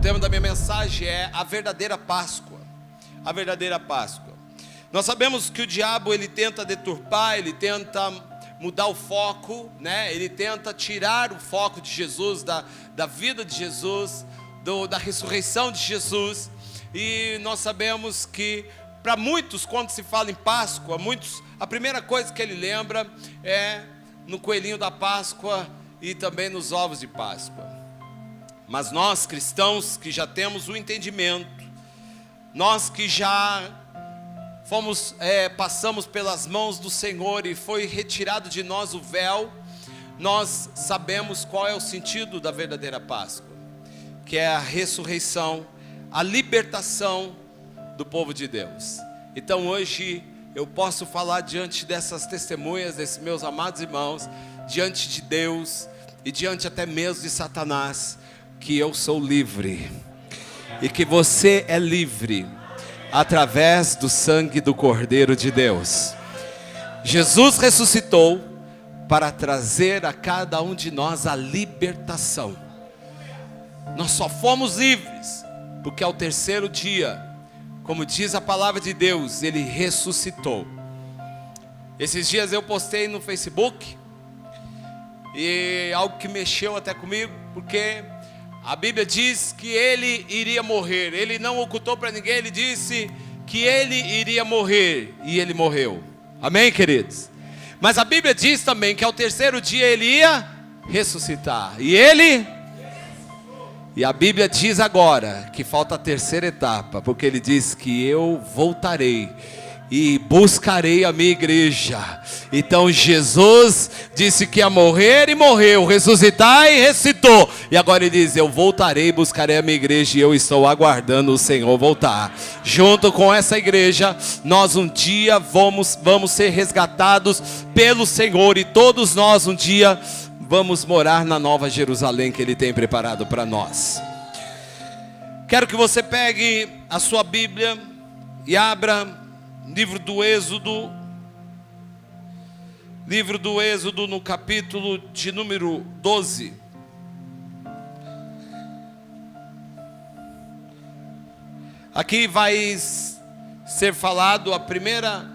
tema da minha mensagem é a verdadeira Páscoa. A verdadeira Páscoa. Nós sabemos que o diabo, ele tenta deturpar, ele tenta mudar o foco, né? Ele tenta tirar o foco de Jesus, da vida de Jesus, da ressurreição de Jesus. E nós sabemos que para muitos, quando se fala em Páscoa, a primeira coisa que ele lembra é no coelhinho da Páscoa e também nos ovos de Páscoa. Mas nós cristãos que já temos o entendimento, nós que já passamos pelas mãos do Senhor e foi retirado de nós o véu, nós sabemos qual é o sentido da verdadeira Páscoa, que é a ressurreição, a libertação do povo de Deus. Então hoje eu posso falar diante dessas testemunhas, desses meus amados irmãos, diante de Deus e diante até mesmo de Satanás, que eu sou livre e que você é livre através do sangue do Cordeiro de Deus. Jesus ressuscitou para trazer a cada um de nós a libertação. Nós só fomos livres porque ao terceiro dia, como diz a palavra de Deus, Ele ressuscitou. Esses dias eu postei no Facebook e algo que mexeu até comigo, porque a Bíblia diz que Ele iria morrer. Ele não ocultou para ninguém, Ele disse que Ele iria morrer e Ele morreu. Amém, queridos? Mas a Bíblia diz também que ao terceiro dia Ele ia ressuscitar. E a Bíblia diz agora que falta a terceira etapa, porque Ele diz que eu voltarei e buscarei a minha igreja. Então Jesus disse que ia morrer e morreu, ressuscitar e ressuscitou. E agora Ele diz, eu voltarei e buscarei a minha igreja. E eu estou aguardando o Senhor voltar. Junto com essa igreja, nós um dia vamos ser resgatados pelo Senhor. E todos nós um dia vamos morar na Nova Jerusalém que Ele tem preparado para nós. Quero que você pegue a sua Bíblia e abra livro do Êxodo no capítulo de número 12. Aqui vai ser falado a primeira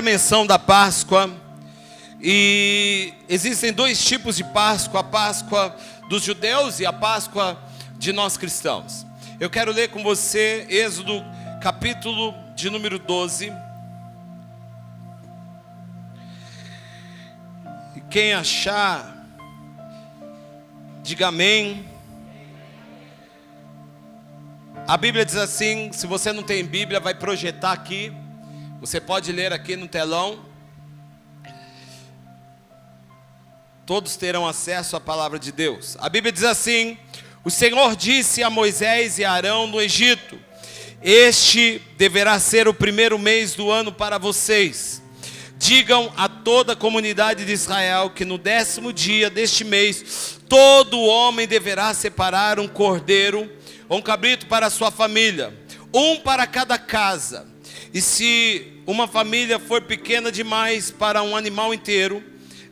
menção da Páscoa. E existem dois tipos de Páscoa: a Páscoa dos judeus e a Páscoa de nós cristãos. Eu quero ler com você Êxodo capítulo de número 12. E quem achar, diga amém. A Bíblia diz assim, se você não tem Bíblia, vai projetar aqui. Você pode ler aqui no telão. Todos terão acesso à palavra de Deus. A Bíblia diz assim: o Senhor disse a Moisés e a Arão no Egito: este deverá ser o primeiro mês do ano para vocês. Digam a toda a comunidade de Israel que no 10º dia deste mês, todo homem deverá separar um cordeiro ou um cabrito para a sua família, um para cada casa. E se uma família for pequena demais para um animal inteiro,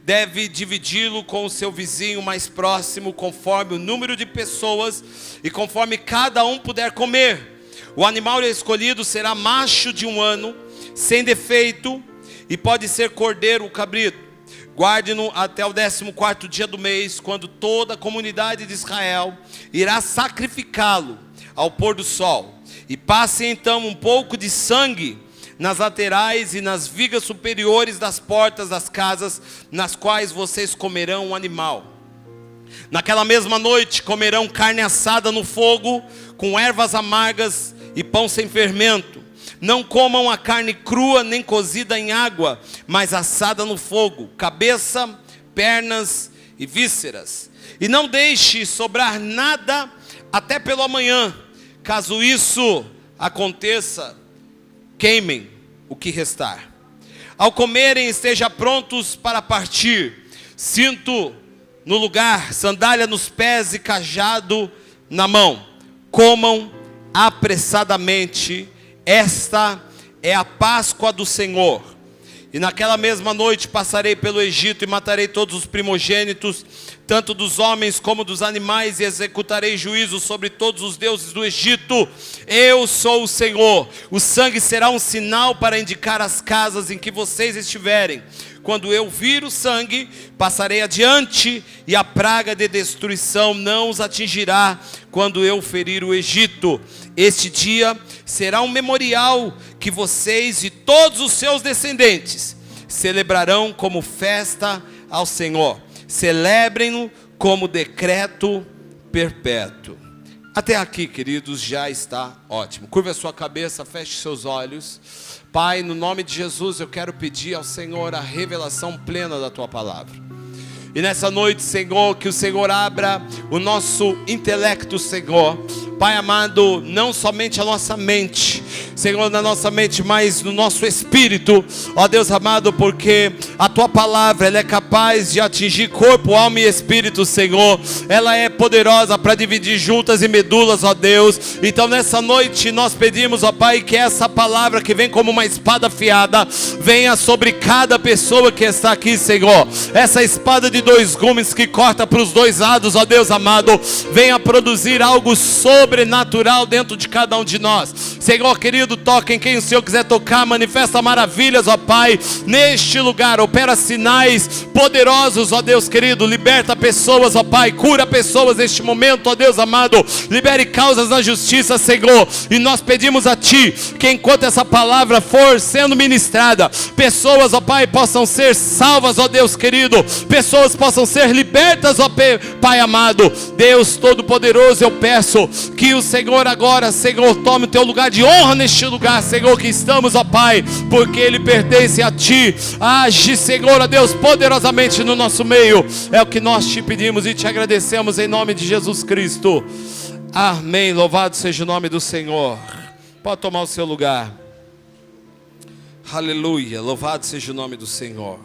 deve dividi-lo com o seu vizinho mais próximo, conforme o número de pessoas e conforme cada um puder comer. O animal escolhido será macho de 1 ano, sem defeito, e pode ser cordeiro ou cabrito. Guarde-no até o 14º dia do mês, quando toda a comunidade de Israel irá sacrificá-lo ao pôr do sol. E passe então um pouco de sangue nas laterais e nas vigas superiores das portas das casas, nas quais vocês comerão o animal. Naquela mesma noite comerão carne assada no fogo, com ervas amargas e pão sem fermento. Não comam a carne crua nem cozida em água, mas assada no fogo, cabeça, pernas e vísceras. E não deixe sobrar nada até pela manhã. Caso isso aconteça, queimem o que restar. Ao comerem, estejam prontos para partir. Cinto no lugar, sandália nos pés e cajado na mão. Comam apressadamente. Esta é a Páscoa do Senhor. E naquela mesma noite passarei pelo Egito e matarei todos os primogênitos, tanto dos homens como dos animais, e executarei juízo sobre todos os deuses do Egito. Eu sou o Senhor. O sangue será um sinal para indicar as casas em que vocês estiverem. Quando eu vir o sangue, passarei adiante, e a praga de destruição não os atingirá quando eu ferir o Egito. Este dia será um memorial que vocês e todos os seus descendentes celebrarão como festa ao Senhor. Celebrem-no como decreto perpétuo. Até aqui, queridos, já está ótimo. Curva a sua cabeça, feche seus olhos. Pai, no nome de Jesus, eu quero pedir ao Senhor a revelação plena da Tua palavra. E nessa noite, Senhor, que o Senhor abra o nosso intelecto, Senhor. Pai amado, não somente a nossa mente, Senhor, na nossa mente, mas no nosso espírito, ó Deus amado, porque a Tua palavra, ela é capaz de atingir corpo, alma e espírito, Senhor. Ela é poderosa para dividir juntas e medulas, ó Deus. Então nessa noite nós pedimos, ó Pai, que essa palavra que vem como uma espada afiada, venha sobre cada pessoa que está aqui, Senhor. Essa espada de dois gumes que corta para os dois lados, ó Deus amado, venha produzir algo sobrenatural dentro de cada um de nós. Senhor querido, toca em quem o Senhor quiser tocar, manifesta maravilhas, ó Pai, neste lugar, opera sinais poderosos, ó Deus querido, liberta pessoas, ó Pai, cura pessoas neste momento, ó Deus amado, libere causas na justiça, Senhor. E nós pedimos a Ti, que enquanto essa palavra for sendo ministrada, pessoas, ó Pai, possam ser salvas, ó Deus querido, pessoas possam ser libertas, ó Pai amado. Deus Todo-Poderoso, eu peço que o Senhor agora, Senhor, tome o Teu lugar de honra neste lugar, Senhor, que estamos, ó Pai, porque Ele pertence a Ti. Age, Senhor, ó Deus, poderosamente no nosso meio. É o que nós Te pedimos e Te agradecemos em nome de Jesus Cristo. Amém. Louvado seja o nome do Senhor. Pode tomar o seu lugar. Aleluia. Louvado seja o nome do Senhor.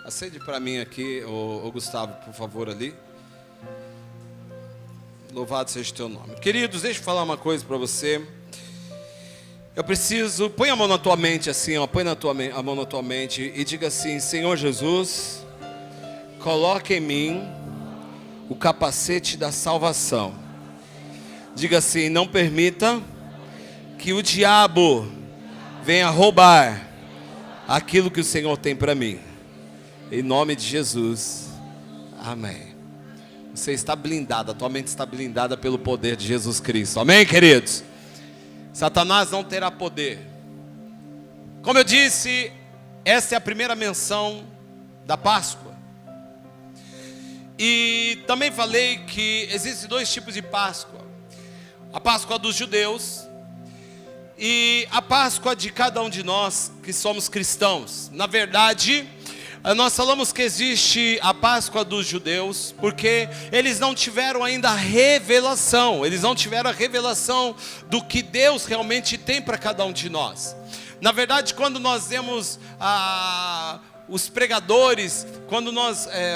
Acende para mim aqui, ô Gustavo, por favor, ali. Louvado seja o Teu nome. Queridos, deixa eu falar uma coisa para você. Eu preciso, põe a mão na tua mente assim, ó, põe a mão na tua mente e diga assim: Senhor Jesus, coloque em mim o capacete da salvação. Diga assim: não permita que o diabo venha roubar aquilo que o Senhor tem para mim. Em nome de Jesus. Amém. Você está blindado, a tua mente está blindada pelo poder de Jesus Cristo. Amém, queridos? Satanás não terá poder. Como eu disse, essa é a primeira menção da Páscoa. E também falei que existem dois tipos de Páscoa: a Páscoa dos judeus e a Páscoa de cada um de nós que somos cristãos. Na verdade, nós falamos que existe a Páscoa dos judeus porque eles não tiveram ainda a revelação. Eles não tiveram a revelação do que Deus realmente tem para cada um de nós. Na verdade, quando nós vemos os pregadores,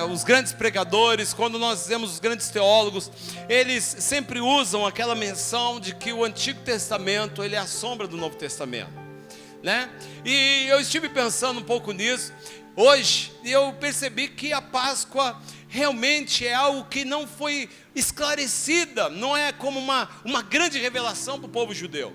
os grandes pregadores, quando nós vemos os grandes teólogos, eles sempre usam aquela menção de que o Antigo Testamento, ele é a sombra do Novo Testamento, né? E eu estive pensando um pouco nisso hoje, e eu percebi que a Páscoa realmente é algo que não foi esclarecida, não é como uma grande revelação para o povo judeu.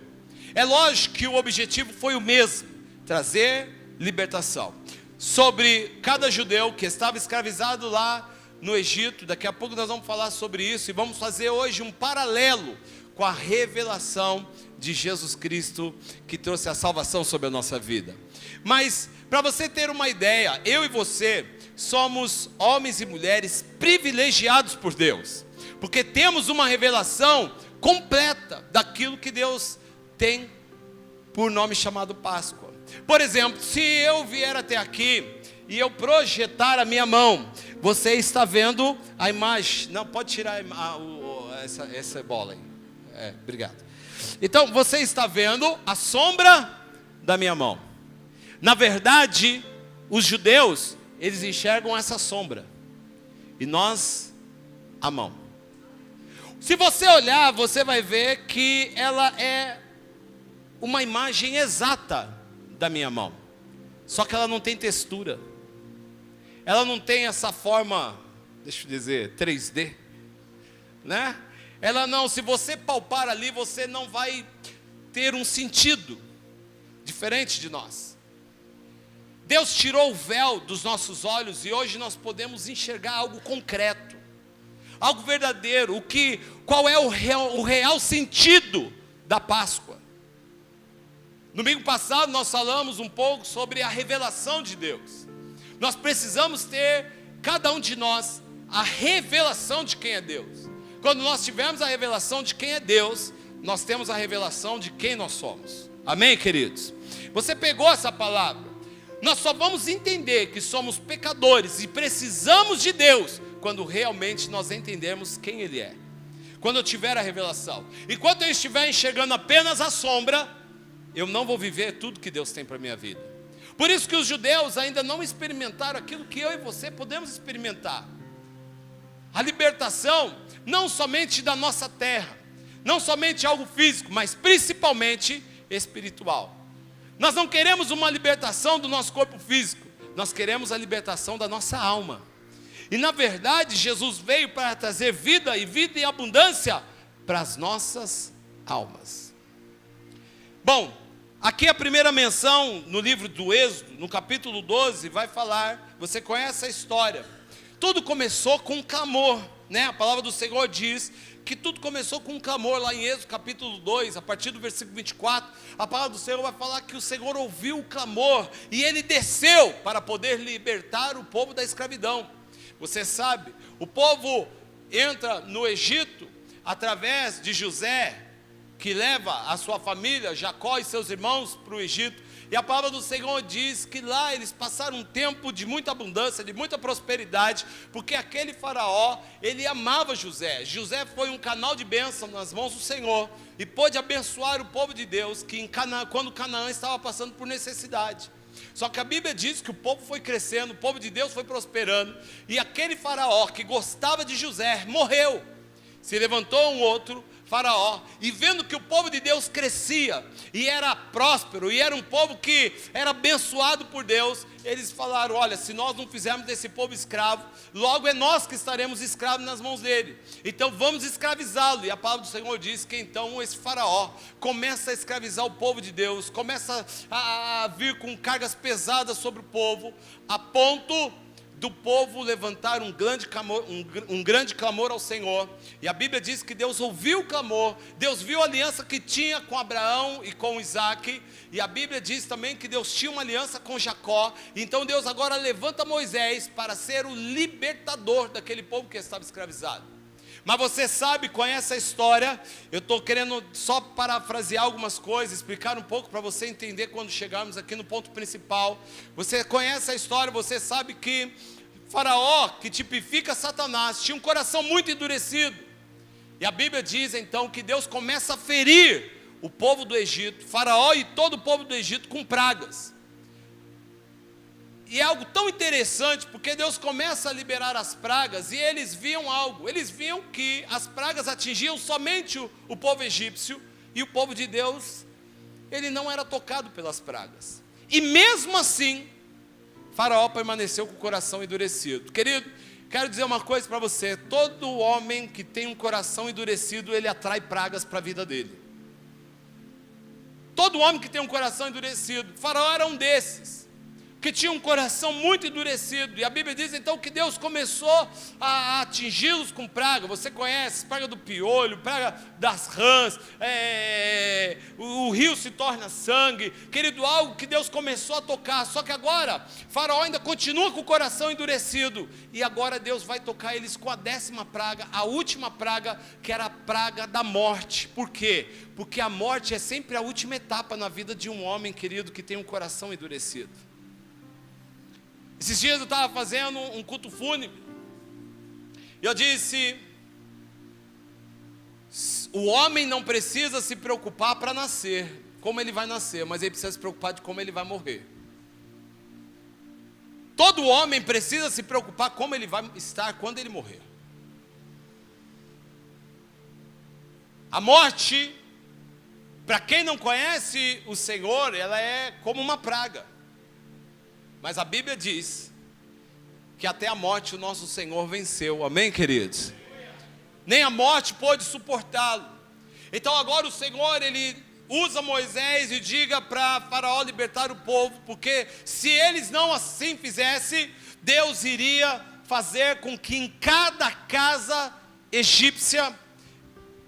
É lógico que o objetivo foi o mesmo: trazer libertação sobre cada judeu que estava escravizado lá no Egito. Daqui a pouco nós vamos falar sobre isso e vamos fazer hoje um paralelo com a revelação de Jesus Cristo, que trouxe a salvação sobre a nossa vida. Mas para você ter uma ideia, eu e você somos homens e mulheres privilegiados por Deus, porque temos uma revelação completa daquilo que Deus tem por nome chamado Páscoa. Por exemplo, se eu vier até aqui e eu projetar a minha mão, você está vendo a imagem. Não, pode tirar essa bola aí. Obrigado. Então, você está vendo a sombra da minha mão. Na verdade, os judeus, eles enxergam essa sombra, e nós, a mão. Se você olhar, você vai ver que ela é uma imagem exata da minha mão. Só que ela não tem textura. Ela não tem essa forma, deixa eu dizer, 3D, né? Ela não, se você palpar ali, você não vai ter um sentido diferente de nós. Deus tirou o véu dos nossos olhos e hoje nós podemos enxergar algo concreto, algo verdadeiro. Qual é o real sentido da Páscoa? Domingo passado nós falamos um pouco sobre a revelação de Deus. Nós precisamos ter, cada um de nós, a revelação de quem é Deus. Quando nós tivermos a revelação de quem é Deus, nós temos a revelação de quem nós somos. Amém, queridos? Você pegou essa palavra. Nós só vamos entender que somos pecadores e precisamos de Deus quando realmente nós entendermos quem Ele é. Quando eu tiver a revelação. Enquanto eu estiver enxergando apenas a sombra, eu não vou viver tudo que Deus tem para a minha vida. Por isso que os judeus ainda não experimentaram aquilo que eu e você podemos experimentar. A libertação, não somente da nossa terra, não somente algo físico, mas principalmente espiritual. Nós não queremos uma libertação do nosso corpo físico, nós queremos a libertação da nossa alma. E na verdade, Jesus veio para trazer vida e vida em abundância para as nossas almas. Bom, aqui a primeira menção no livro do Êxodo, no capítulo 12, vai falar, você conhece a história. Tudo começou com um clamor, né? A palavra do Senhor diz que tudo começou com um clamor lá em Êxodo capítulo 2, a partir do versículo 24, a palavra do Senhor vai falar que o Senhor ouviu o clamor e Ele desceu para poder libertar o povo da escravidão. Você sabe, o povo entra no Egito através de José, que leva a sua família, Jacó e seus irmãos para o Egito. E a palavra do Senhor diz que lá eles passaram um tempo de muita abundância, de muita prosperidade, porque aquele faraó, ele amava José. José foi um canal de bênção nas mãos do Senhor e pôde abençoar o povo de Deus, que quando Canaã estava passando por necessidade. Só que a Bíblia diz que o povo foi crescendo, o povo de Deus foi prosperando, e aquele faraó que gostava de José morreu. Se levantou um outro faraó, e vendo que o povo de Deus crescia, e era próspero, e era um povo que era abençoado por Deus, eles falaram, olha, se nós não fizermos desse povo escravo, logo é nós que estaremos escravos nas mãos dele, então vamos escravizá-lo. E a palavra do Senhor diz que então esse faraó começa a escravizar o povo de Deus, começa a vir com cargas pesadas sobre o povo, a ponto do povo levantar um grande clamor ao Senhor. E a Bíblia diz que Deus ouviu o clamor, Deus viu a aliança que tinha com Abraão e com Isaac, e a Bíblia diz também que Deus tinha uma aliança com Jacó. Então Deus agora levanta Moisés para ser o libertador daquele povo que estava escravizado. Mas você sabe, conhece a história. Eu estou querendo só parafrasear algumas coisas, explicar um pouco para você entender quando chegarmos aqui no ponto principal. Você conhece a história, você sabe que Faraó, que tipifica Satanás, tinha um coração muito endurecido. E a Bíblia diz então que Deus começa a ferir o povo do Egito, Faraó e todo o povo do Egito, com pragas. E é algo tão interessante, porque Deus começa a liberar as pragas, e eles viam algo, eles viam que as pragas atingiam somente o povo egípcio, e o povo de Deus, ele não era tocado pelas pragas. E mesmo assim, Faraó permaneceu com o coração endurecido. Querido, quero dizer uma coisa para você, todo homem que tem um coração endurecido, ele atrai pragas para a vida dele. Todo homem que tem um coração endurecido, Faraó era um desses, que tinha um coração muito endurecido, e a Bíblia diz então que Deus começou a atingi-los com praga. Você conhece, praga do piolho, praga das rãs, o rio se torna sangue, querido, algo que Deus começou a tocar. Só que agora, Faraó ainda continua com o coração endurecido, e agora Deus vai tocar eles com a 10ª praga, a última praga, que era a praga da morte. Por quê? Porque a morte é sempre a última etapa na vida de um homem, querido, que tem um coração endurecido. Esses dias eu estava fazendo um culto fúnebre, e eu disse, o homem não precisa se preocupar para nascer, como ele vai nascer, mas ele precisa se preocupar de como ele vai morrer. Todo homem precisa se preocupar como ele vai estar quando ele morrer. A morte Para quem não conhece o Senhor, ela é como uma praga. Mas a Bíblia diz que até a morte o nosso Senhor venceu. Amém, queridos? Nem a morte pôde suportá-lo. Então agora o Senhor, Ele usa Moisés e diga para Faraó libertar o povo, porque se eles não assim fizessem, Deus iria fazer com que em cada casa egípcia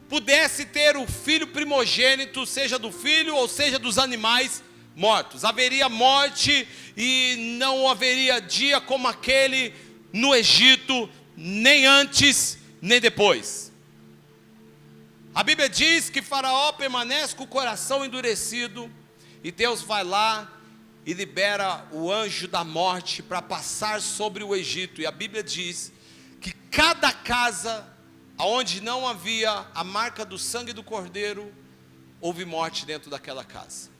pudesse ter o filho primogênito, seja do filho ou seja dos animais mortos. Haveria morte e não haveria dia como aquele no Egito, nem antes, nem depois. A Bíblia diz que Faraó permanece com o coração endurecido, e Deus vai lá e libera o anjo da morte para passar sobre o Egito. E a Bíblia diz que cada casa onde não havia a marca do sangue do cordeiro, houve morte dentro daquela casa.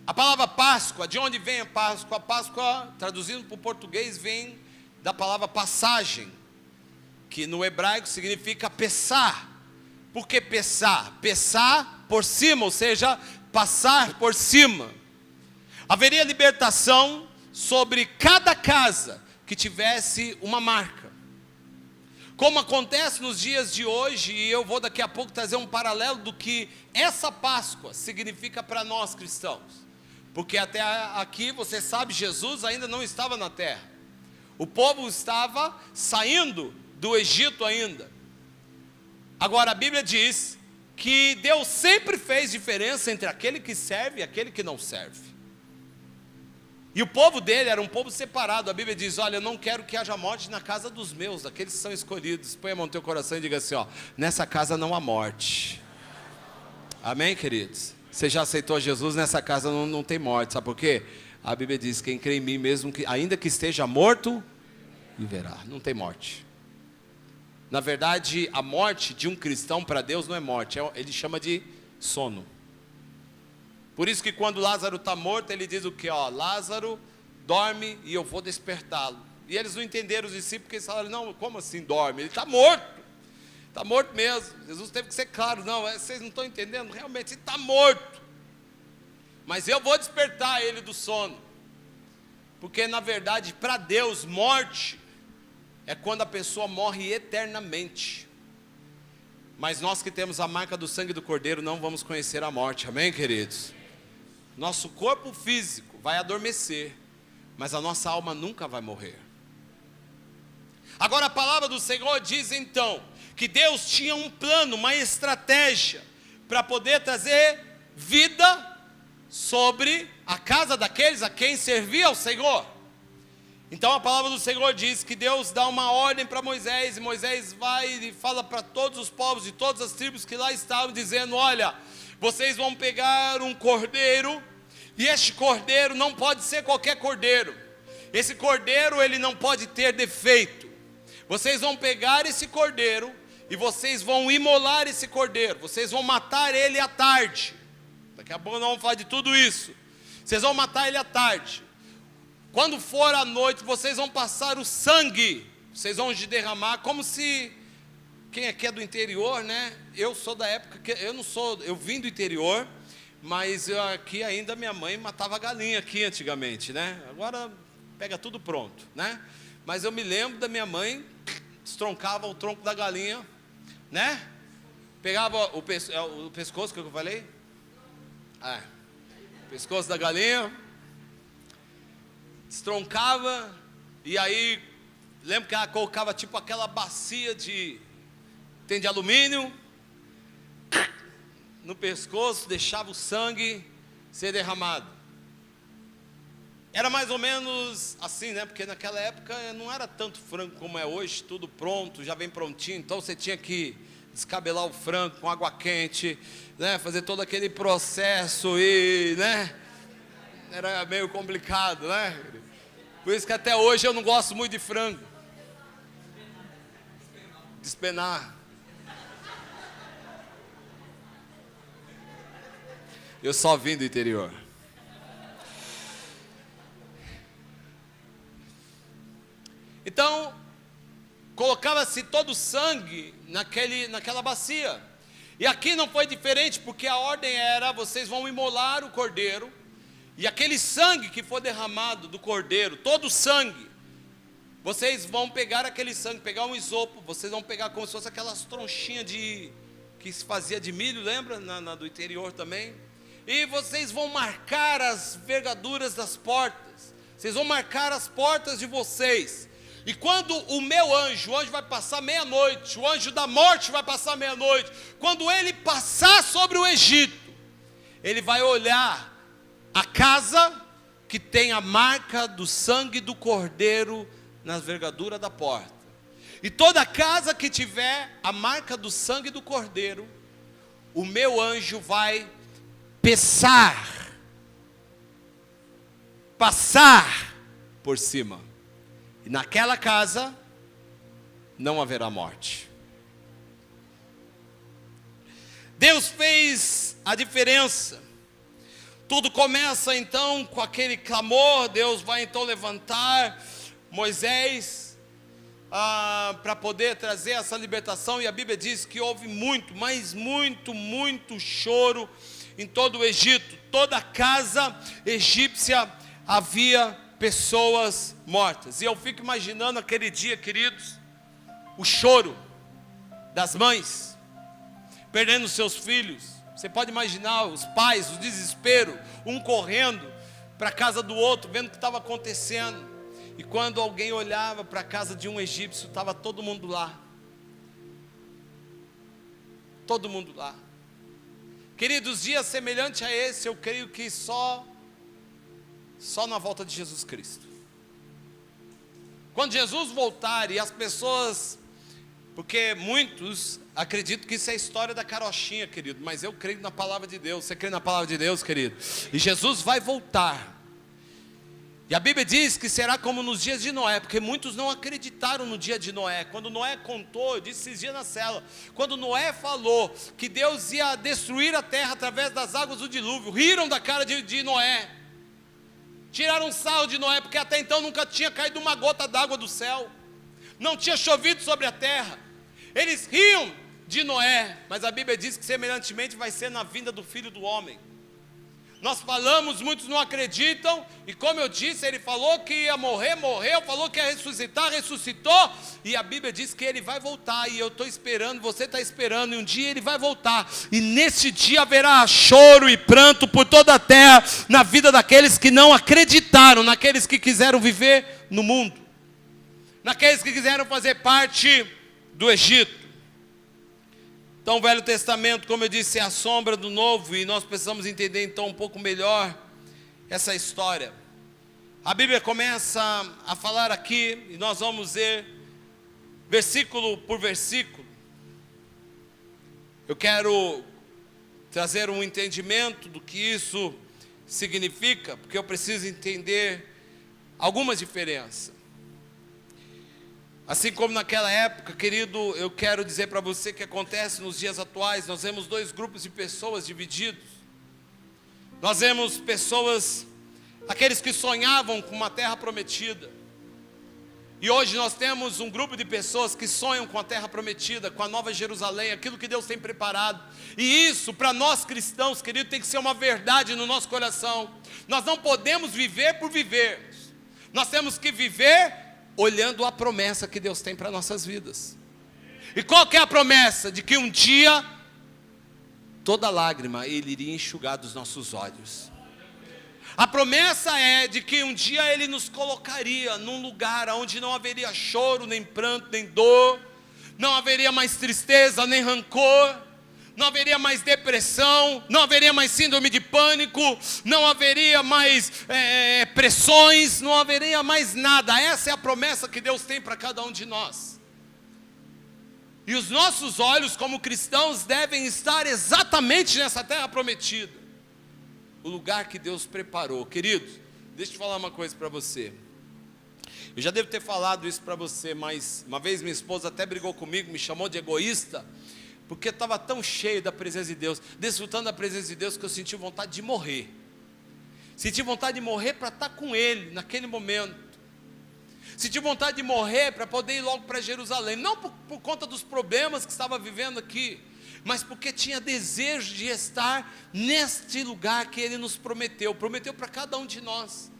A palavra Páscoa, de onde vem a Páscoa? A Páscoa, traduzindo para o português, vem da palavra passagem, que no hebraico significa pessar. Por que pessar? Pessar por cima, ou seja, passar por cima. Haveria libertação sobre cada casa que tivesse uma marca. Como acontece nos dias de hoje, e eu vou daqui a pouco trazer um paralelo do que essa Páscoa significa para nós cristãos. Porque até aqui, você sabe, Jesus ainda não estava na terra. O povo estava saindo do Egito ainda. Agora a Bíblia diz que Deus sempre fez diferença entre aquele que serve e aquele que não serve. E o povo dele era um povo separado. A Bíblia diz: olha, eu não quero que haja morte na casa dos meus, daqueles que são escolhidos. Põe a mão no teu coração e diga assim, ó: nessa casa não há morte. Amém, queridos? Você já aceitou Jesus? Nessa casa não tem morte. Sabe por quê? A Bíblia diz: quem crê em mim, mesmo que ainda que esteja morto, viverá. Não tem morte. Na verdade, a morte de um cristão para Deus não é morte, ele chama de sono. Por isso que quando Lázaro está morto, ele diz o que? Lázaro, dorme e eu vou despertá-lo. E eles não entenderam os discípulos, porque eles falaram: não, como assim dorme? Ele está morto. Está morto mesmo. Jesus teve que ser claro: não, vocês não estão entendendo? Realmente ele está morto. Mas eu vou despertar ele do sono. Porque na verdade, para Deus, morte é quando a pessoa morre eternamente. Mas nós que temos a marca do sangue do Cordeiro não vamos conhecer a morte. Amém, queridos? Nosso corpo físico vai adormecer, mas a nossa alma nunca vai morrer. Agora a palavra do Senhor diz então que Deus tinha um plano, uma estratégia para poder trazer vida sobre a casa daqueles a quem servia o Senhor. Então a palavra do Senhor diz que Deus dá uma ordem para Moisés, e Moisés vai e fala para todos os povos de todas as tribos que lá estavam, dizendo: olha, vocês vão pegar um cordeiro, e este cordeiro não pode ser qualquer cordeiro. Esse cordeiro, ele não pode ter defeito. Vocês vão pegar esse cordeiro e vocês vão imolar esse cordeiro. Vocês vão matar ele à tarde. Daqui a pouco nós vamos falar de tudo isso. Vocês vão matar ele à tarde. Quando for à noite, vocês vão passar o sangue. Vocês vão derramar como se... Quem aqui é do interior, né? Eu sou da época que... Eu vim do interior, mas aqui ainda minha mãe matava galinha aqui antigamente, né? Agora pega tudo pronto, né? Mas eu me lembro da minha mãe, estroncava o tronco da galinha, né? Pegava o pescoço que eu falei? O pescoço da galinha, estroncava, e aí, lembro que ela colocava tipo aquela bacia de alumínio no pescoço, deixava o sangue ser derramado. Era mais ou menos assim, né? Porque naquela época não era tanto frango como é hoje, tudo pronto, já vem prontinho. Então você tinha que descabelar o frango com água quente, né? Fazer todo aquele processo e, né? Era meio complicado, né? Por isso que até hoje eu não gosto muito de frango. Despenar. Eu só vim do interior. Então, colocava-se todo o sangue naquela bacia. E aqui não foi diferente, porque a ordem era: vocês vão imolar o cordeiro, e aquele sangue que for derramado do cordeiro, todo o sangue, vocês vão pegar aquele sangue, pegar um isopo, vocês vão pegar como se fosse aquelas tronchinhas que se fazia de milho, lembra? Do interior também. E vocês vão marcar as vergaduras das portas, vocês vão marcar as portas de vocês. E quando o meu anjo, o anjo vai passar meia-noite, o anjo da morte vai passar meia-noite, quando ele passar sobre o Egito, ele vai olhar a casa que tem a marca do sangue do cordeiro nas vergaduras da porta. E toda casa que tiver a marca do sangue do cordeiro, o meu anjo vai passar por cima. E naquela casa não haverá morte. Deus fez a diferença. Tudo começa então com aquele clamor. Deus vai então levantar Moisés para poder trazer essa libertação. E a Bíblia diz que houve muito, mas muito choro em todo o Egito. Toda a casa egípcia havia pessoas mortas. E eu fico imaginando aquele dia, queridos, o choro das mães perdendo seus filhos. Você pode imaginar os pais, o desespero, um correndo para a casa do outro, vendo o que estava acontecendo. E quando alguém olhava para a casa de um egípcio, estava todo mundo lá. Todo mundo lá. Queridos, dias semelhantes a esse, eu creio que só na volta de Jesus Cristo. Quando Jesus voltar e as pessoas, porque muitos acreditam que isso é a história da carochinha, querido, mas eu creio na palavra de Deus. Você crê na palavra de Deus, querido? E Jesus vai voltar. E a Bíblia diz que será como nos dias de Noé, porque muitos não acreditaram no dia de Noé. Quando Noé contou, eu disse esses dias na cela, quando Noé falou que Deus ia destruir a terra através das águas do dilúvio, riram da cara de Noé. Tiraram sarro de Noé, porque até então nunca tinha caído uma gota d'água do céu, não tinha chovido sobre a terra. Eles riam de Noé, mas a Bíblia diz que semelhantemente vai ser na vinda do Filho do Homem. Nós falamos, muitos não acreditam, e como eu disse, ele falou que ia morrer, morreu, falou que ia ressuscitar, ressuscitou, e a Bíblia diz que ele vai voltar, e eu estou esperando, você está esperando, e um dia ele vai voltar, e nesse dia haverá choro e pranto por toda a terra, na vida daqueles que não acreditaram, naqueles que quiseram viver no mundo, naqueles que quiseram fazer parte do Egito. Então o Velho Testamento, como eu disse, é a sombra do Novo, e nós precisamos entender então um pouco melhor essa história. A Bíblia começa a falar aqui, e nós vamos ver versículo por versículo. Eu quero trazer um entendimento do que isso significa, porque eu preciso entender algumas diferenças. Assim como naquela época, querido, eu quero dizer para você que acontece nos dias atuais. Nós vemos dois grupos de pessoas divididos. Nós vemos pessoas, aqueles que sonhavam com uma terra prometida. E hoje nós temos um grupo de pessoas que sonham com a terra prometida, com a Nova Jerusalém, aquilo que Deus tem preparado. E isso, para nós cristãos, querido, tem que ser uma verdade no nosso coração. Nós não podemos viver por viver. Nós temos que viver olhando a promessa que Deus tem para nossas vidas. E qual que é a promessa? De que um dia toda lágrima Ele iria enxugar dos nossos olhos. A promessa é de que um dia Ele nos colocaria num lugar onde não haveria choro, nem pranto, nem dor, não haveria mais tristeza, nem rancor, não haveria mais depressão, não haveria mais síndrome de pânico, não haveria mais pressões, não haveria mais nada. Essa é a promessa que Deus tem para cada um de nós. E os nossos olhos como cristãos devem estar exatamente nessa terra prometida, o lugar que Deus preparou. Queridos, deixa eu falar uma coisa para você. Eu já devo ter falado isso para você, mas uma vez minha esposa até brigou comigo, me chamou de egoísta, porque eu estava tão cheio da presença de Deus, desfrutando da presença de Deus, que eu senti vontade de morrer. Senti vontade de morrer para estar com Ele naquele momento. Senti vontade de morrer para poder ir logo para Jerusalém. Não por conta dos problemas que estava vivendo aqui, mas porque tinha desejo de estar neste lugar que Ele nos prometeu para cada um de nós.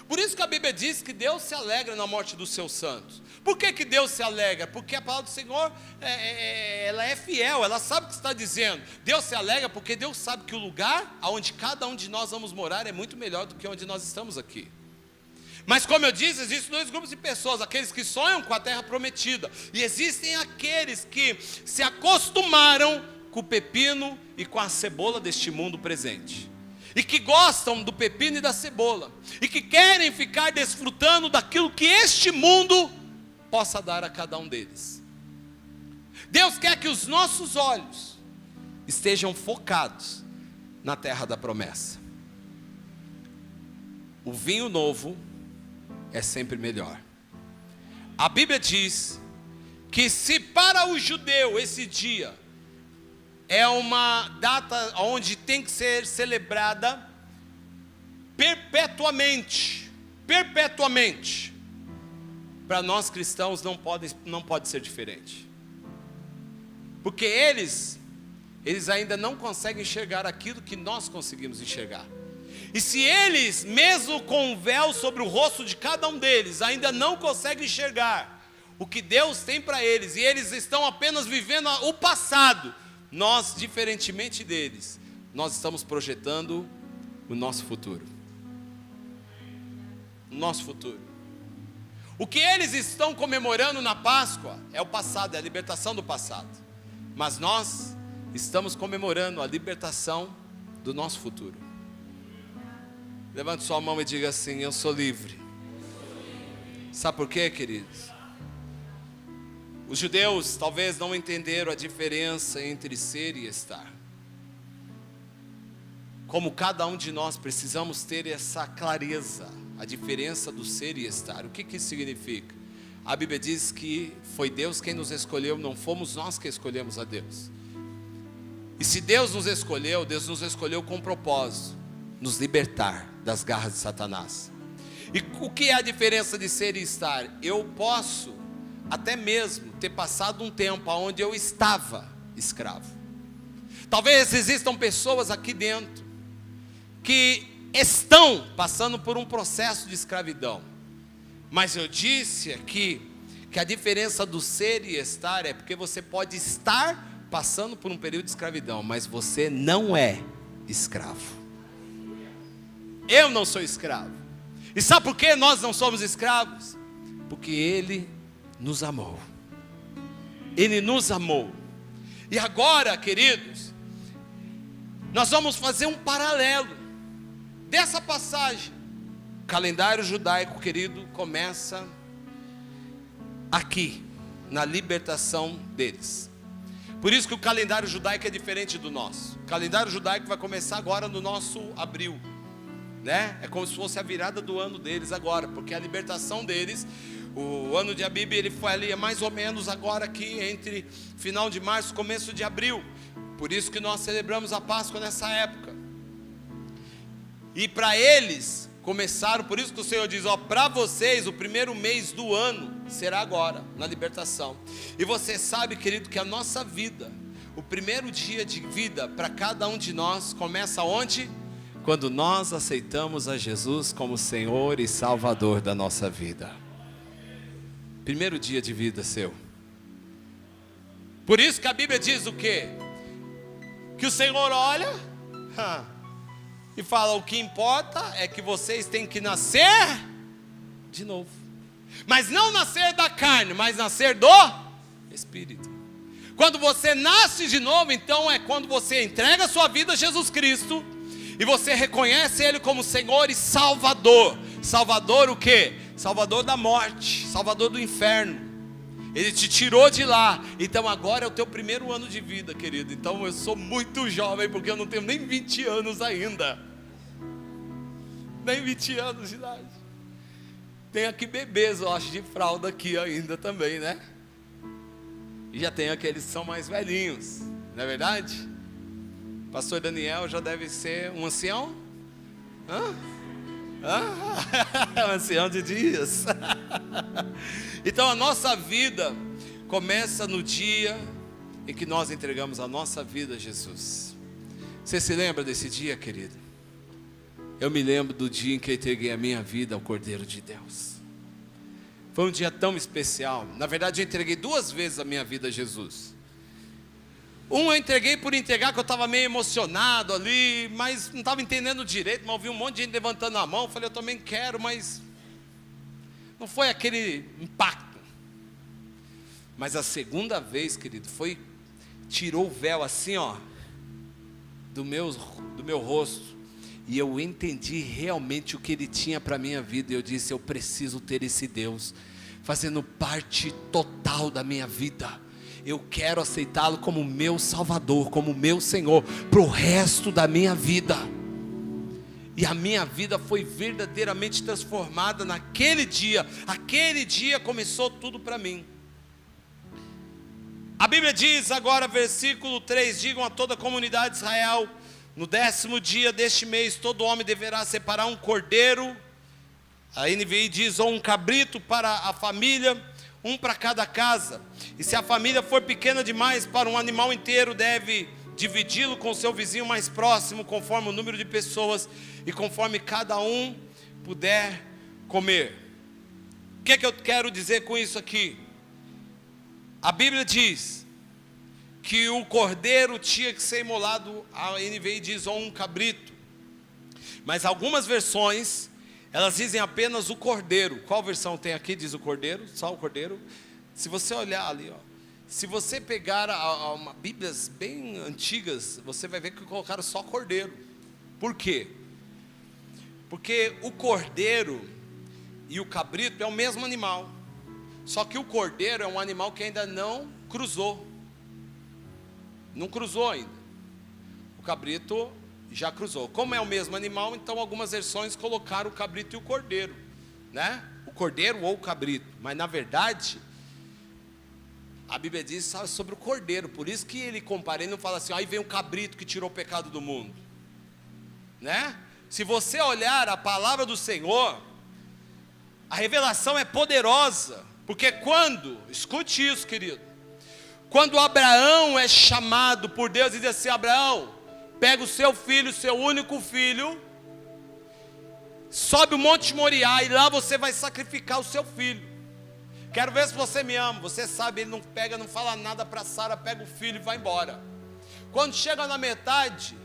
Por isso que a Bíblia diz que Deus se alegra na morte dos seus santos. Por que Deus se alegra? Porque a palavra do Senhor, ela é fiel, ela sabe o que está dizendo. Deus se alegra porque Deus sabe que o lugar onde cada um de nós vamos morar é muito melhor do que onde nós estamos aqui. Mas como eu disse, existem dois grupos de pessoas: aqueles que sonham com a terra prometida, e existem aqueles que se acostumaram com o pepino e com a cebola deste mundo presente, e que gostam do pepino e da cebola, e que querem ficar desfrutando daquilo que este mundo possa dar a cada um deles. Deus quer que os nossos olhos estejam focados na terra da promessa. O vinho novo é sempre melhor. A Bíblia diz que se para o judeu esse dia é uma data onde tem que ser celebrada perpetuamente, para nós cristãos não pode ser diferente. Porque eles ainda não conseguem enxergar aquilo que nós conseguimos enxergar. E se eles, mesmo com um véu sobre o rosto de cada um deles, ainda não conseguem enxergar o que Deus tem para eles, e eles estão apenas vivendo o passado, nós, diferentemente deles, nós estamos projetando o nosso futuro. O nosso futuro. O que eles estão comemorando na Páscoa é o passado, é a libertação do passado. Mas nós estamos comemorando a libertação do nosso futuro. Levante sua mão e diga assim: eu sou livre. Sabe por quê, queridos? Os judeus talvez não entenderam a diferença entre ser e estar. Como cada um de nós precisamos ter essa clareza, a diferença do ser e estar. O que isso significa? A Bíblia diz que foi Deus quem nos escolheu, não fomos nós que escolhemos a Deus. E se Deus nos escolheu com um propósito: nos libertar das garras de Satanás. E o que é a diferença de ser e estar? Eu posso até mesmo ter passado um tempo onde eu estava escravo. Talvez existam pessoas aqui dentro que estão passando por um processo de escravidão. Mas eu disse aqui que a diferença do ser e estar é porque você pode estar passando por um período de escravidão, mas você não é escravo. Eu não sou escravo. E sabe por que nós não somos escravos? Porque Ele nos amou. Ele nos amou. E agora, queridos, nós vamos fazer um paralelo dessa passagem. O calendário judaico, querido, começa aqui, na libertação deles. Por isso que o calendário judaico é diferente do nosso. O calendário judaico vai começar agora no nosso abril, né? É como se fosse a virada do ano deles agora, porque a libertação deles, o ano de Abib, ele foi ali mais ou menos agora aqui entre final de março e começo de abril. Por isso que nós celebramos a Páscoa nessa época. E para eles começaram, por isso que o Senhor diz: ó, para vocês o primeiro mês do ano será agora, na libertação. E você sabe, querido, que a nossa vida, o primeiro dia de vida para cada um de nós começa onde? Quando nós aceitamos a Jesus como Senhor e Salvador da nossa vida. Primeiro dia de vida seu. Por isso que a Bíblia diz o quê? Que o Senhor olha e fala: o que importa é que vocês têm que nascer de novo. Mas não nascer da carne, mas nascer do Espírito. Quando você nasce de novo, então é quando você entrega a sua vida a Jesus Cristo e você reconhece Ele como Senhor e Salvador. Salvador o quê? Salvador da morte, Salvador do inferno. Ele te tirou de lá. Então agora é o teu primeiro ano de vida, querido. Então eu sou muito jovem, porque eu não tenho nem 20 anos ainda. Nem 20 anos de idade. Tem aqui bebês, eu acho, de fralda aqui ainda também, né? E já tem aqueles que são mais velhinhos, não é verdade? Pastor Daniel já deve ser um ancião? Um ancião de dias. Então a nossa vida começa no dia em que nós entregamos a nossa vida a Jesus. Você se lembra desse dia, querido? Eu me lembro do dia em que eu entreguei a minha vida ao Cordeiro de Deus. Foi um dia tão especial. Na verdade, eu entreguei 2 vezes a minha vida a Jesus. Eu entreguei por entregar, que eu estava meio emocionado ali, mas não estava entendendo direito, mas eu vi um monte de gente levantando a mão. Eu falei, eu também quero, mas não foi aquele impacto. Mas a segunda vez, querido, tirou o véu assim, ó, do meu rosto, e eu entendi realmente o que Ele tinha para a minha vida. E eu disse, eu preciso ter esse Deus fazendo parte total da minha vida. Eu quero aceitá-lo como meu Salvador, como meu Senhor, para o resto da minha vida. E a minha vida foi verdadeiramente transformada naquele dia. Aquele dia começou tudo para mim. A Bíblia diz agora, versículo 3, digam a toda a comunidade de Israel, no 10º dia deste mês, todo homem deverá separar um cordeiro, a NVI diz, ou um cabrito para a família, um para cada casa. E se a família for pequena demais para um animal inteiro, deve dividi-lo com seu vizinho mais próximo, conforme o número de pessoas e conforme cada um puder comer. O que é que eu quero dizer com isso aqui? A Bíblia diz que o cordeiro tinha que ser imolado, a NVI diz, ou um cabrito. Mas algumas versões, elas dizem apenas o cordeiro. Qual versão tem aqui? Diz o cordeiro, só o cordeiro. Se você olhar ali, ó, se você pegar Bíblias bem antigas, você vai ver que colocaram só cordeiro. Por quê? Porque o cordeiro e o cabrito é o mesmo animal. Só que o cordeiro é um animal que ainda não cruzou. Não cruzou ainda. O cabrito já cruzou. Como é o mesmo animal, então algumas versões colocaram o cabrito e o cordeiro, né? O cordeiro ou o cabrito. Mas na verdade, a Bíblia diz sobre o cordeiro. Por isso que ele compara, ele não fala assim, aí vem o cabrito que tirou o pecado do mundo, né? Se você olhar a palavra do Senhor, a revelação é poderosa. Porque escute isso, querido, quando Abraão é chamado por Deus e diz assim, Abraão, pega o seu filho, seu único filho, sobe o Monte Moriá e lá você vai sacrificar o seu filho. Quero ver se você me ama. Você sabe, ele não fala nada para Sara, pega o filho e vai embora. Quando chega na metade,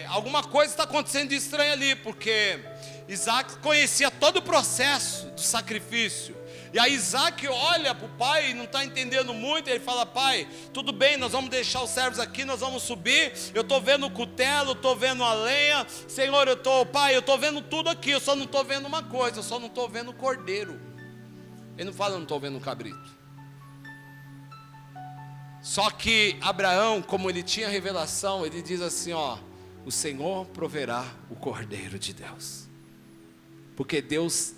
alguma coisa está acontecendo de estranho ali, porque Isaac conhecia todo o processo do sacrifício. E aí Isaac olha para o pai e não está entendendo muito. E ele fala, pai, tudo bem, nós vamos deixar os servos aqui, nós vamos subir. Eu estou vendo o cutelo, estou vendo a lenha. Senhor, eu estou vendo tudo aqui. Eu só não estou vendo uma coisa, eu só não estou vendo o cordeiro. Ele não fala, eu não estou vendo o cabrito. Só que Abraão, como ele tinha revelação, ele diz assim, ó, o Senhor proverá o cordeiro de Deus. Porque Deus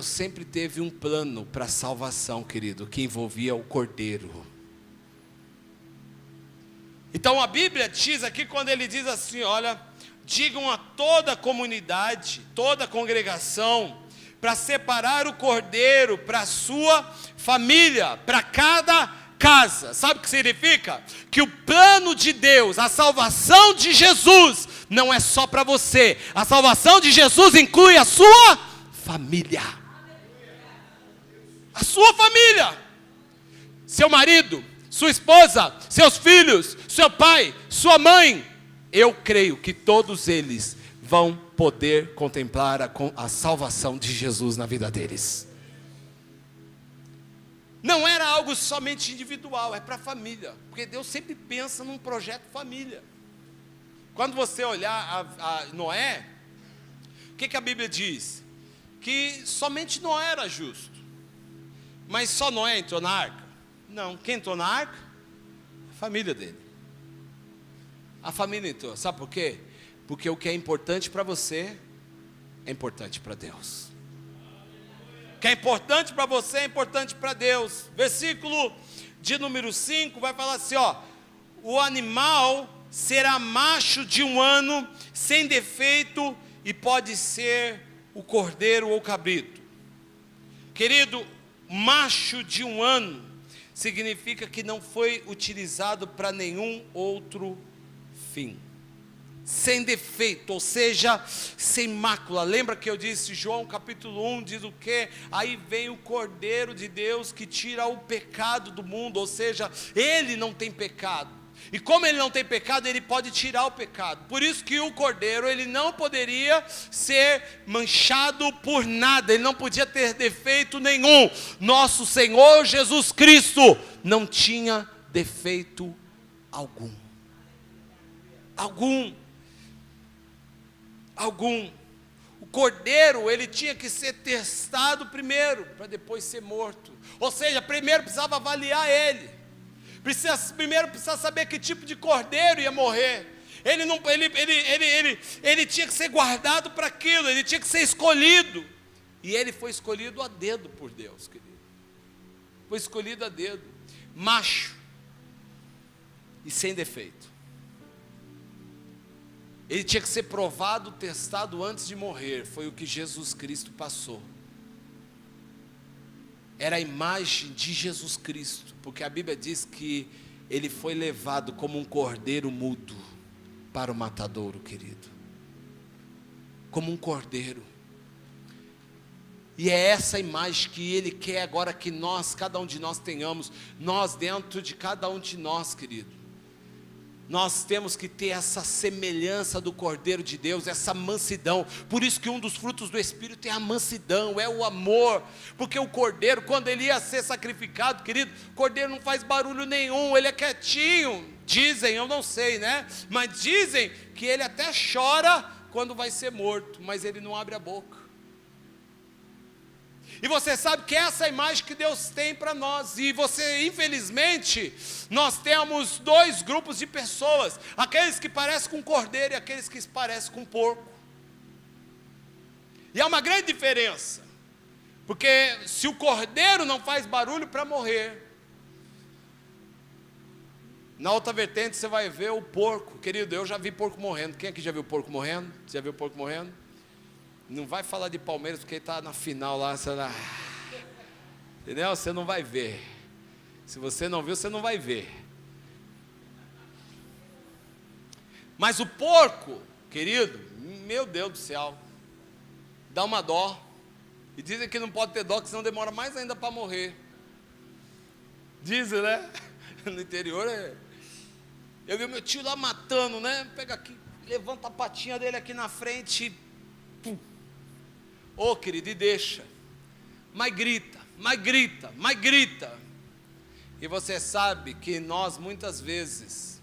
sempre teve um plano para a salvação, querido, que envolvia o cordeiro. Então a Bíblia diz aqui, quando ele diz assim, olha, digam a toda a comunidade, toda a congregação, para separar o cordeiro para a sua família, para cada casa. Sabe o que significa? Que o plano de Deus, a salvação de Jesus, não é só para você. A salvação de Jesus inclui a sua família. A sua família, seu marido, sua esposa, seus filhos, seu pai, sua mãe. Eu creio que todos eles vão poder contemplar a salvação de Jesus na vida deles. Não era algo somente individual, é para a família. Porque Deus sempre pensa num projeto família. Quando você olhar a Noé, o que a Bíblia diz? Que somente Noé era justo. Mas só Noé entrou na arca? Não, quem entrou na arca? A família dele. A família entrou, sabe por quê? Porque o que é importante para você, é importante para Deus. O que é importante para você, é importante para Deus. Versículo de número 5, vai falar assim, ó, o animal será macho de 1 ano, sem defeito, e pode ser o cordeiro ou o cabrito. Querido, macho de 1 ano significa que não foi utilizado para nenhum outro fim. Sem defeito, ou seja, sem mácula. Lembra que eu disse, João capítulo 1 diz o quê? Aí vem o Cordeiro de Deus que tira o pecado do mundo, ou seja, ele não tem pecado. E como ele não tem pecado, ele pode tirar o pecado. Por isso que o Cordeiro, ele não poderia ser manchado por nada, ele não podia ter defeito nenhum. Nosso Senhor Jesus Cristo não tinha defeito algum. Algum. O cordeiro, ele tinha que ser testado primeiro, para depois ser morto. Ou seja, primeiro precisava avaliar ele. Primeiro precisava saber que tipo de cordeiro ia morrer. Ele tinha que ser guardado para aquilo, ele tinha que ser escolhido. E ele foi escolhido a dedo por Deus, querido. Foi escolhido a dedo. Macho. E sem defeito. Ele tinha que ser provado, testado antes de morrer. Foi o que Jesus Cristo passou. Era a imagem de Jesus Cristo. Porque a Bíblia diz que ele foi levado como um cordeiro mudo para o matadouro, querido. Como um cordeiro. E é essa imagem que ele quer agora que nós, cada um de nós tenhamos. Nós dentro de cada um de nós, querido. Nós temos que ter essa semelhança do Cordeiro de Deus, essa mansidão. Por isso que um dos frutos do Espírito é a mansidão, é o amor. Porque o Cordeiro, quando ele ia ser sacrificado, querido, o Cordeiro não faz barulho nenhum, ele é quietinho. Dizem, eu não sei, né? Mas dizem que ele até chora quando vai ser morto, mas ele não abre a boca. E você sabe que essa é a imagem que Deus tem para nós. E você, infelizmente, nós temos dois grupos de pessoas. Aqueles que parecem com cordeiro e aqueles que parecem com porco. E há uma grande diferença. Porque se o cordeiro não faz barulho para morrer, na outra vertente você vai ver o porco. Querido, eu já vi porco morrendo. Quem aqui já viu porco morrendo? Você já viu porco morrendo? Não vai falar de Palmeiras porque ele está na final lá, entendeu? Você não vai ver. Se você não viu, você não vai ver. Mas o porco, querido, meu Deus do céu, dá uma dó. E dizem que não pode ter dó, que senão demora mais ainda para morrer. Dizem, né? No interior eu vi meu tio lá matando, né? Pega aqui, levanta a patinha dele aqui na frente e pum. Ô, querido, e deixa. Mas grita. E você sabe que nós muitas vezes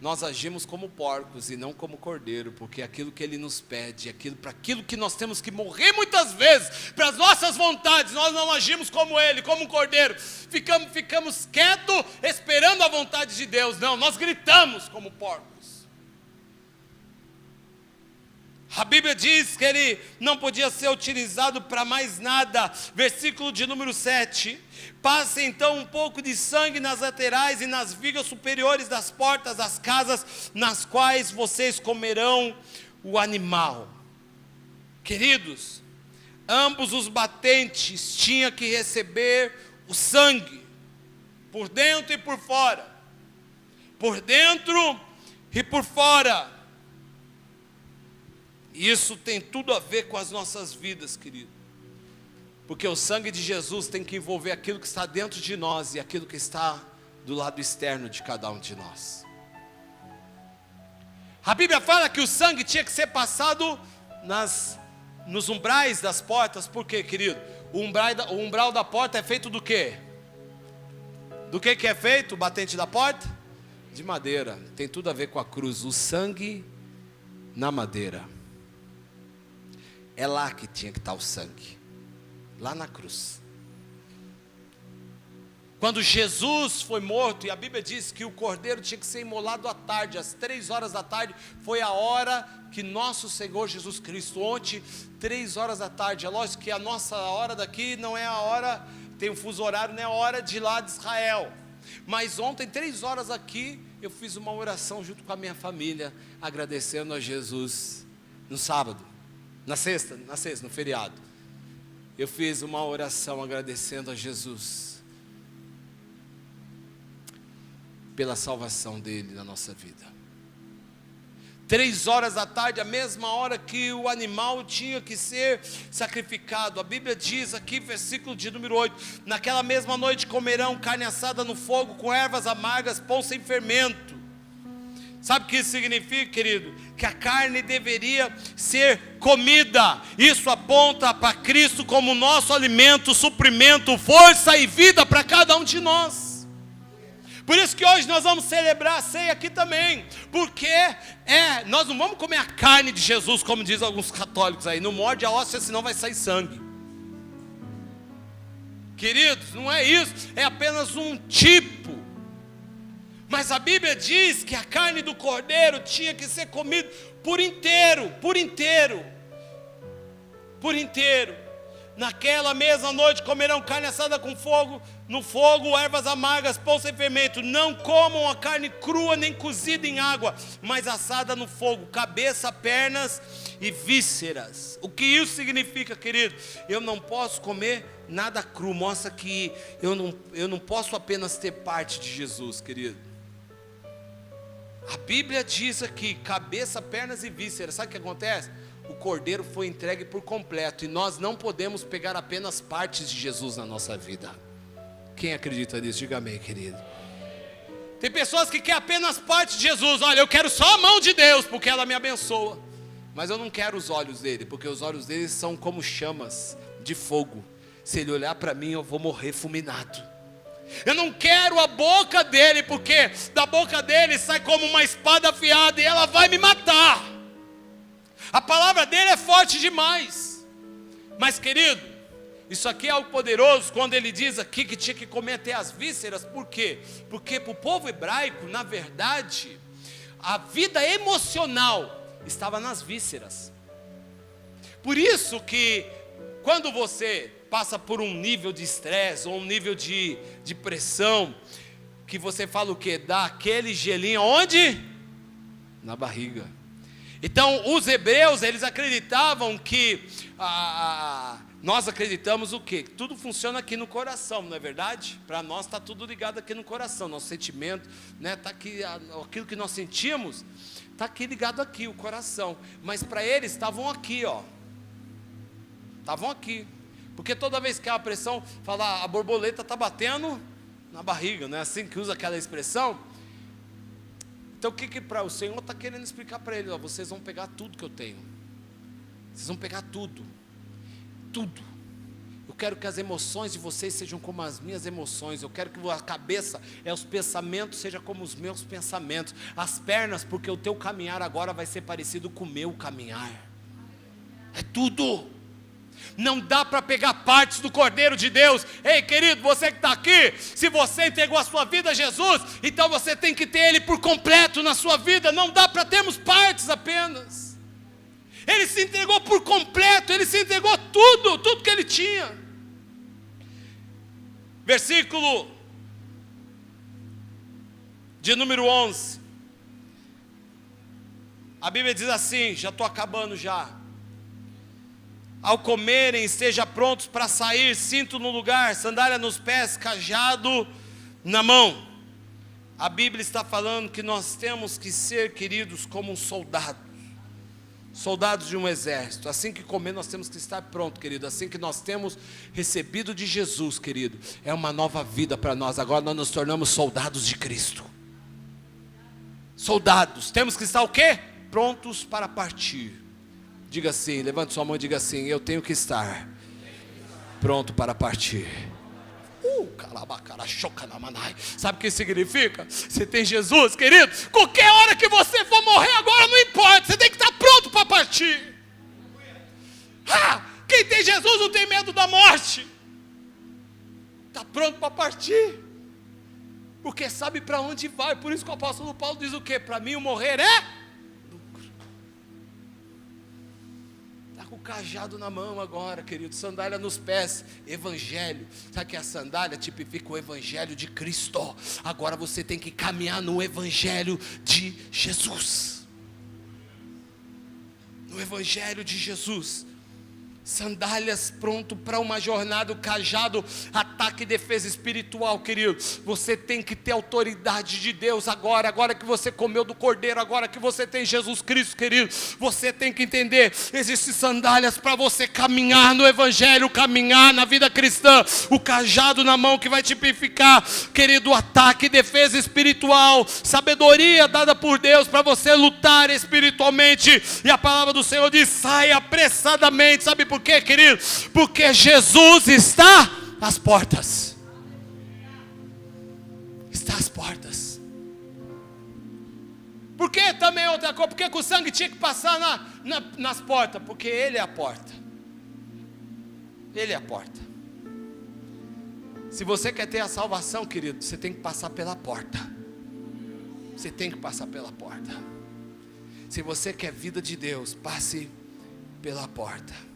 nós agimos como porcos e não como cordeiro, porque aquilo que ele nos pede, para aquilo que nós temos que morrer muitas vezes, para as nossas vontades, nós não agimos como ele, como um cordeiro. Ficamos quietos esperando a vontade de Deus. Não, nós gritamos como porcos. A Bíblia diz que ele não podia ser utilizado para mais nada. Versículo de número 7. Passe então um pouco de sangue nas laterais e nas vigas superiores das portas das casas, nas quais vocês comerão o animal. Queridos, ambos os batentes tinham que receber o sangue, por dentro e por fora. Por dentro e por fora. Isso tem tudo a ver com as nossas vidas, querido. Porque o sangue de Jesus tem que envolver aquilo que está dentro de nós e aquilo que está do lado externo de cada um de nós. A Bíblia fala que o sangue tinha que ser passado nos umbrais das portas. Por quê, querido? O umbral da porta é feito do quê? Do que é feito o batente da porta? De madeira. Tem tudo a ver com a cruz. O sangue na madeira. É lá que tinha que estar o sangue. Lá na cruz. Quando Jesus foi morto, e a Bíblia diz que o cordeiro tinha que ser imolado à tarde, às 3 horas da tarde, foi a hora que nosso Senhor Jesus Cristo, ontem, 3 horas da tarde, é lógico que a nossa hora daqui não é a hora, tem um fuso horário, não é a hora de lá de Israel, mas ontem, 3 horas aqui, eu fiz uma oração junto com a minha família, agradecendo a Jesus, no sábado, na sexta, no feriado, eu fiz uma oração agradecendo a Jesus. pela salvação dele na nossa vida. 3 horas da tarde, a mesma hora que o animal tinha que ser sacrificado. A Bíblia diz aqui, versículo de número 8: naquela mesma noite comerão carne assada no fogo, com ervas amargas, pão sem fermento. Sabe o que isso significa, querido? Que a carne deveria ser comida. Isso aponta para Cristo como nosso alimento, suprimento, força e vida para cada um de nós. Por isso que hoje nós vamos celebrar a ceia aqui também, porque nós não vamos comer a carne de Jesus, como diz alguns católicos aí, não morde a hóstia, senão vai sair sangue. Queridos, não é isso, é apenas um tipo. Mas a Bíblia diz que a carne do cordeiro tinha que ser comida por inteiro, por inteiro, por inteiro. Naquela mesma noite comerão carne assada com fogo, no fogo, ervas amargas, pão sem fermento. Não comam a carne crua nem cozida em água, mas assada no fogo, cabeça, pernas e vísceras. O que isso significa, querido? Eu não posso comer nada cru. Mostra que eu não posso apenas ter parte de Jesus, querido. A Bíblia diz aqui, cabeça, pernas e vísceras. Sabe o que acontece? O cordeiro foi entregue por completo, e nós não podemos pegar apenas partes de Jesus na nossa vida. Quem acredita nisso? Diga amém, querido. Tem pessoas que querem apenas parte de Jesus. Olha, eu quero só a mão de Deus, porque ela me abençoa. Mas eu não quero os olhos dele, porque os olhos dele são como chamas de fogo. Se ele olhar para mim, eu vou morrer fulminado. Eu não quero a boca dele, porque da boca dele sai como uma espada afiada, e ela vai me matar. A palavra dele é forte demais. Mas, querido, isso aqui é algo poderoso, quando ele diz aqui que tinha que comer até as vísceras. Por quê? Porque para o povo hebraico, na verdade, a vida emocional estava nas vísceras. Por isso que quando você passa por um nível de estresse, ou um nível de pressão, que você fala o quê? Dá aquele gelinho onde? Na barriga. Então os hebreus, eles acreditavam que, nós acreditamos o quê? Tudo funciona aqui no coração, não é verdade? Para nós está tudo ligado aqui no coração, nosso sentimento, né? Está aqui, aquilo que nós sentimos, está aqui ligado aqui, o coração. Mas para eles estavam aqui, ó. Estavam aqui. Porque toda vez que há a pressão, fala, a borboleta está batendo na barriga, não é assim que usa aquela expressão? Então o que para o Senhor está querendo explicar para ele? Ó, vocês vão pegar tudo que eu tenho. Vocês vão pegar tudo. Tudo. Eu quero que as emoções de vocês sejam como as minhas emoções. Eu quero que a cabeça, os pensamentos, seja como os meus pensamentos. As pernas, porque o teu caminhar agora vai ser parecido com o meu caminhar. É tudo. Não dá para pegar partes do Cordeiro de Deus. Ei, querido, você que está aqui, se você entregou a sua vida a Jesus, então você tem que ter Ele por completo na sua vida. Não dá para termos partes apenas. Ele se entregou por completo, Ele se entregou tudo que Ele tinha. Versículo de número 11. A Bíblia diz assim, já estou acabando já. Ao comerem, estejam prontos para sair, cinto no lugar, sandália nos pés, cajado na mão. A Bíblia está falando que nós temos que ser, queridos, como um soldado. Soldados de um exército. Assim que comer, nós temos que estar pronto, querido. Assim que nós temos recebido de Jesus, querido, é uma nova vida para nós. Agora nós nos tornamos soldados de Cristo. Soldados. Temos que estar o quê? Prontos para partir. Diga assim, levante sua mão e diga assim, eu tenho que estar pronto para partir. Sabe o que significa? Você tem Jesus, querido, qualquer hora que você for morrer agora não importa, você tem que estar pronto para partir. Quem tem Jesus não tem medo da morte. Está pronto para partir. Porque sabe para onde vai. Por isso que o apóstolo Paulo diz o quê? Para mim o morrer é com o cajado na mão agora, querido, sandália nos pés, evangelho. Sabe que a sandália tipifica o evangelho de Cristo? Agora você tem que caminhar no evangelho de Jesus. No evangelho de Jesus. Sandálias pronto para uma jornada, o cajado, ataque e defesa espiritual, querido. Você tem que ter autoridade de Deus agora que você comeu do Cordeiro, agora que você tem Jesus Cristo, querido. Você tem que entender, existem sandálias para você caminhar no Evangelho, caminhar na vida cristã. O cajado na mão que vai tipificar, querido, ataque e defesa espiritual, sabedoria dada por Deus para você lutar espiritualmente. E a palavra do Senhor diz: saia apressadamente. Sabe por quê, querido? Porque Jesus está às portas. Está às portas. Por que também outra coisa? Por que o sangue tinha que passar nas portas? Porque Ele é a porta. Ele é a porta. Se você quer ter a salvação, querido, você tem que passar pela porta. Você tem que passar pela porta. Se você quer vida de Deus, passe pela porta.